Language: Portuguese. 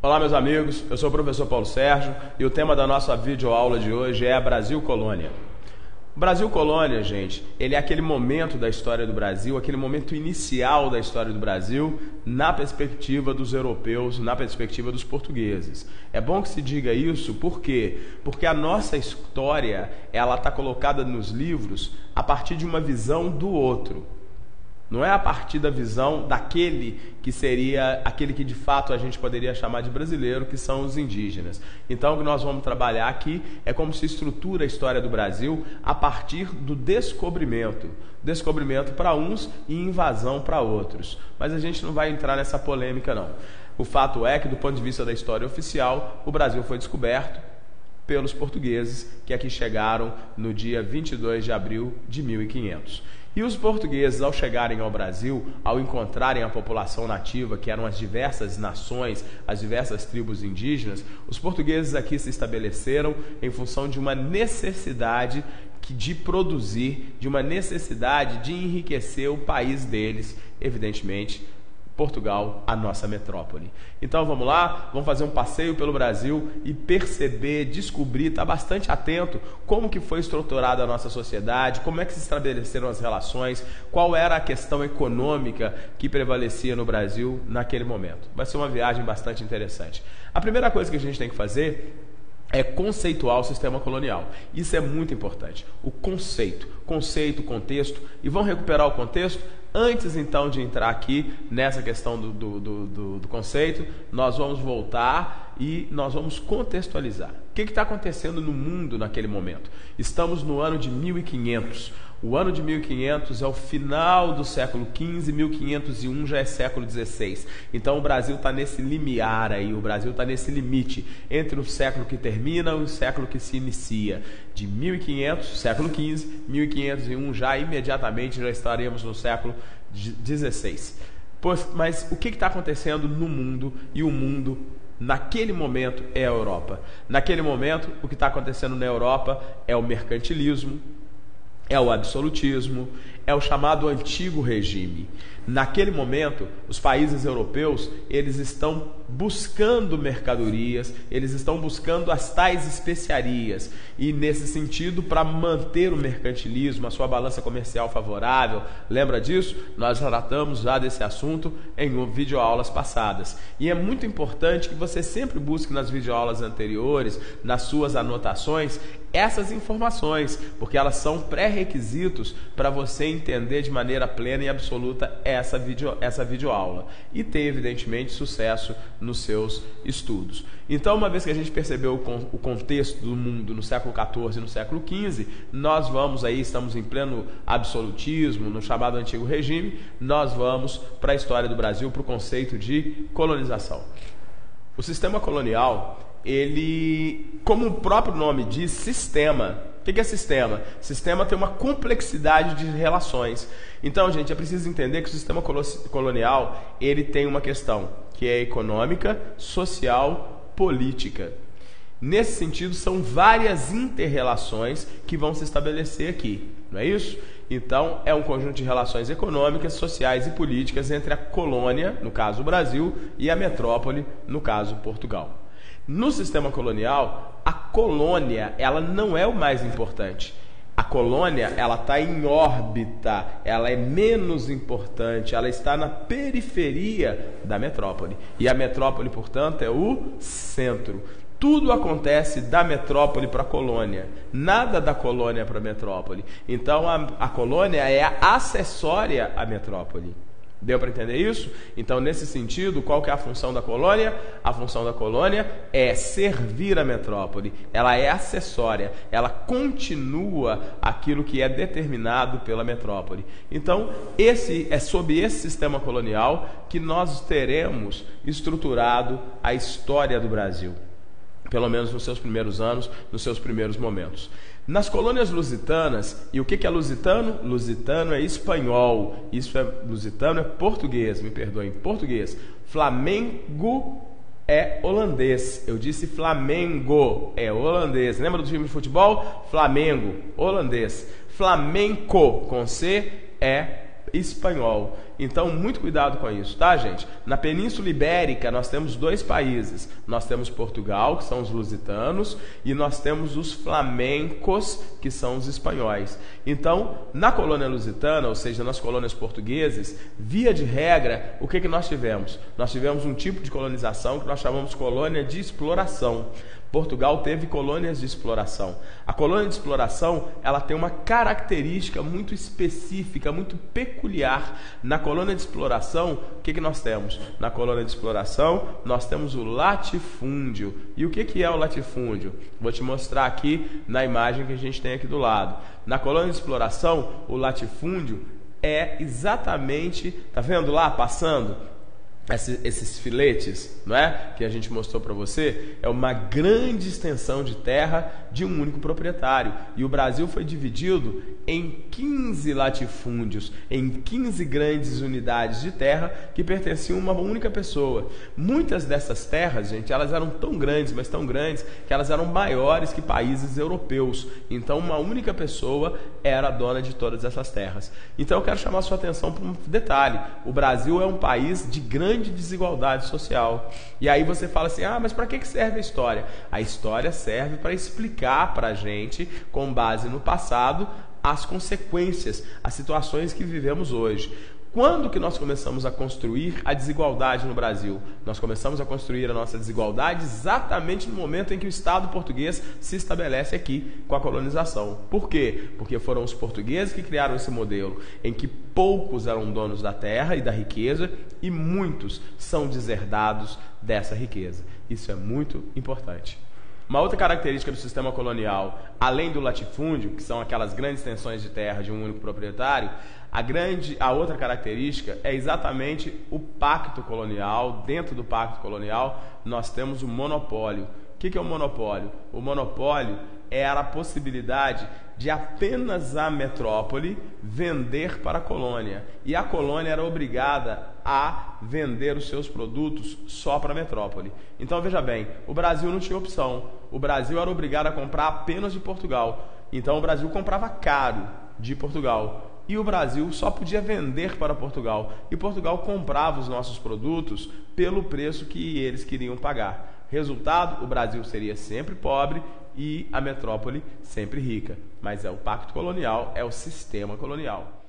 Olá meus amigos, eu sou o professor Paulo Sérgio e o tema da nossa videoaula de hoje é Brasil Colônia. Brasil Colônia, gente, ele é aquele momento da história do Brasil, aquele momento inicial da história do Brasil na perspectiva dos europeus, na perspectiva dos portugueses. É bom que se diga isso, por quê? Porque a nossa história, ela está colocada nos livros a partir de uma visão do outro. Não é a partir da visão daquele que seria aquele que de fato a gente poderia chamar de brasileiro, que são os indígenas. Então o que nós vamos trabalhar aqui é como se estrutura a história do Brasil a partir do descobrimento. Descobrimento para uns e invasão para outros. Mas a gente não vai entrar nessa polêmica não. O fato é que do ponto de vista da história oficial, o Brasil foi descoberto pelos portugueses que aqui chegaram no dia 22 de abril de 1500. E os portugueses, ao chegarem ao Brasil, ao encontrarem a população nativa, que eram as diversas nações, as diversas tribos indígenas, os portugueses aqui se estabeleceram em função de uma necessidade de produzir, de uma necessidade de enriquecer o país deles, evidentemente, Portugal, a nossa metrópole. Então vamos lá, vamos fazer um passeio pelo Brasil e perceber, descobrir, estar bastante atento como que foi estruturada a nossa sociedade, como é que se estabeleceram as relações, qual era a questão econômica que prevalecia no Brasil naquele momento. Vai ser uma viagem bastante interessante. A primeira coisa que a gente tem que fazer é conceituar o sistema colonial. Isso é muito importante. O conceito, contexto, e vamos recuperar o contexto. Antes então de entrar aqui nessa questão do conceito, nós vamos voltar e nós vamos contextualizar. O que está acontecendo no mundo naquele momento? Estamos no ano de 1500. O ano de 1500 é o final do século XV, 1501 já é século XVI. Então o Brasil está nesse limiar aí, o Brasil está nesse limite entre o século que termina e o século que se inicia. De 1500, século XV, 1501 já imediatamente já estaremos no século XVI. Mas o que está acontecendo no mundo? E o mundo naquele momento é a Europa. Naquele momento o que está acontecendo na Europa é o mercantilismo, é o absolutismo, é o chamado antigo regime. Naquele momento, os países europeus, eles estão buscando mercadorias, eles estão buscando as tais especiarias. E nesse sentido, para manter o mercantilismo, a sua balança comercial favorável, lembra disso? Nós tratamos já desse assunto em videoaulas passadas. E é muito importante que você sempre busque nas videoaulas anteriores, nas suas anotações, essas informações, porque elas são pré-requisitos para você entender de maneira plena e absoluta essa videoaula e ter, evidentemente, sucesso nos seus estudos. Então, uma vez que a gente percebeu o contexto do mundo no século XIV e no século XV, nós vamos aí, estamos em pleno absolutismo, no chamado antigo regime, nós vamos para a história do Brasil, para o conceito de colonização. O sistema colonial, ele, como o próprio nome diz, sistema. O que é sistema? Sistema tem uma complexidade de relações. Então, gente, é preciso entender que o sistema colonial, ele tem uma questão que é econômica, social, política. Nesse sentido, são várias inter-relações que vão se estabelecer aqui, não é isso? Então, é um conjunto de relações econômicas, sociais e políticas entre a colônia, no caso o Brasil, e a metrópole, no caso Portugal. No sistema colonial, a colônia, ela não é o mais importante. A colônia, ela está em órbita, ela é menos importante, ela está na periferia da metrópole. E a metrópole, portanto, é o centro. Tudo acontece da metrópole para a colônia, nada da colônia para a metrópole. Então, a colônia é acessória à metrópole. Deu para entender isso? Então, nesse sentido, qual que é a função da colônia? A função da colônia é servir a metrópole. Ela é acessória. Ela continua aquilo que é determinado pela metrópole. Então, é sob esse sistema colonial que nós teremos estruturado a história do Brasil. Pelo menos nos seus primeiros anos, nos seus primeiros momentos. Nas colônias lusitanas, e o que é lusitano? Lusitano é espanhol, lusitano é português, me perdoem, português. Flamengo é holandês, eu disse Flamengo, é holandês. Lembra do time de futebol? Flamengo, holandês. Flamenco, com C, é espanhol. Então, muito cuidado com isso, tá, gente? Na Península Ibérica, nós temos dois países. Nós temos Portugal, que são os lusitanos, e nós temos os flamencos, que são os espanhóis. Então, na colônia lusitana, ou seja, nas colônias portugueses, via de regra, o que nós tivemos? Nós tivemos um tipo de colonização que nós chamamos colônia de exploração. Portugal teve colônias de exploração. A colônia de exploração, ela tem uma característica muito específica, muito peculiar. Na colônia de exploração, o que nós temos? Na colônia de exploração, nós temos o latifúndio. E o que é o latifúndio? Vou te mostrar aqui na imagem que a gente tem aqui do lado. Na colônia de exploração, o latifúndio é exatamente, tá vendo lá passando? Esses filetes, não é? Que a gente mostrou para você, é uma grande extensão de terra de um único proprietário. E o Brasil foi dividido em 15 latifúndios, em 15 grandes unidades de terra que pertenciam a uma única pessoa. Muitas dessas terras, gente, elas eram tão grandes, mas tão grandes, que elas eram maiores que países europeus. Então, uma única pessoa era a dona de todas essas terras. Então, eu quero chamar a sua atenção para um detalhe. O Brasil é um país de grande desigualdade social. E aí você fala assim, mas para que serve a história? A história serve para explicar para a gente, com base no passado, as consequências, as situações que vivemos hoje. Quando que nós começamos a construir a desigualdade no Brasil? Nós começamos a construir a nossa desigualdade exatamente no momento em que o Estado português se estabelece aqui com a colonização. Por quê? Porque foram os portugueses que criaram esse modelo em que poucos eram donos da terra e da riqueza e muitos são deserdados dessa riqueza. Isso é muito importante. Uma outra característica do sistema colonial, além do latifúndio, que são aquelas grandes extensões de terra de um único proprietário, a outra característica é exatamente o pacto colonial. Dentro do pacto colonial, nós temos o monopólio. O que é o monopólio? O monopólio era a possibilidade de apenas a metrópole vender para a colônia. E a colônia era obrigada a vender os seus produtos só para a metrópole. Então, veja bem, o Brasil não tinha opção. O Brasil era obrigado a comprar apenas de Portugal. Então, o Brasil comprava caro de Portugal. E o Brasil só podia vender para Portugal. E Portugal comprava os nossos produtos pelo preço que eles queriam pagar. Resultado, o Brasil seria sempre pobre e a metrópole sempre rica. Mas é o pacto colonial, é o sistema colonial.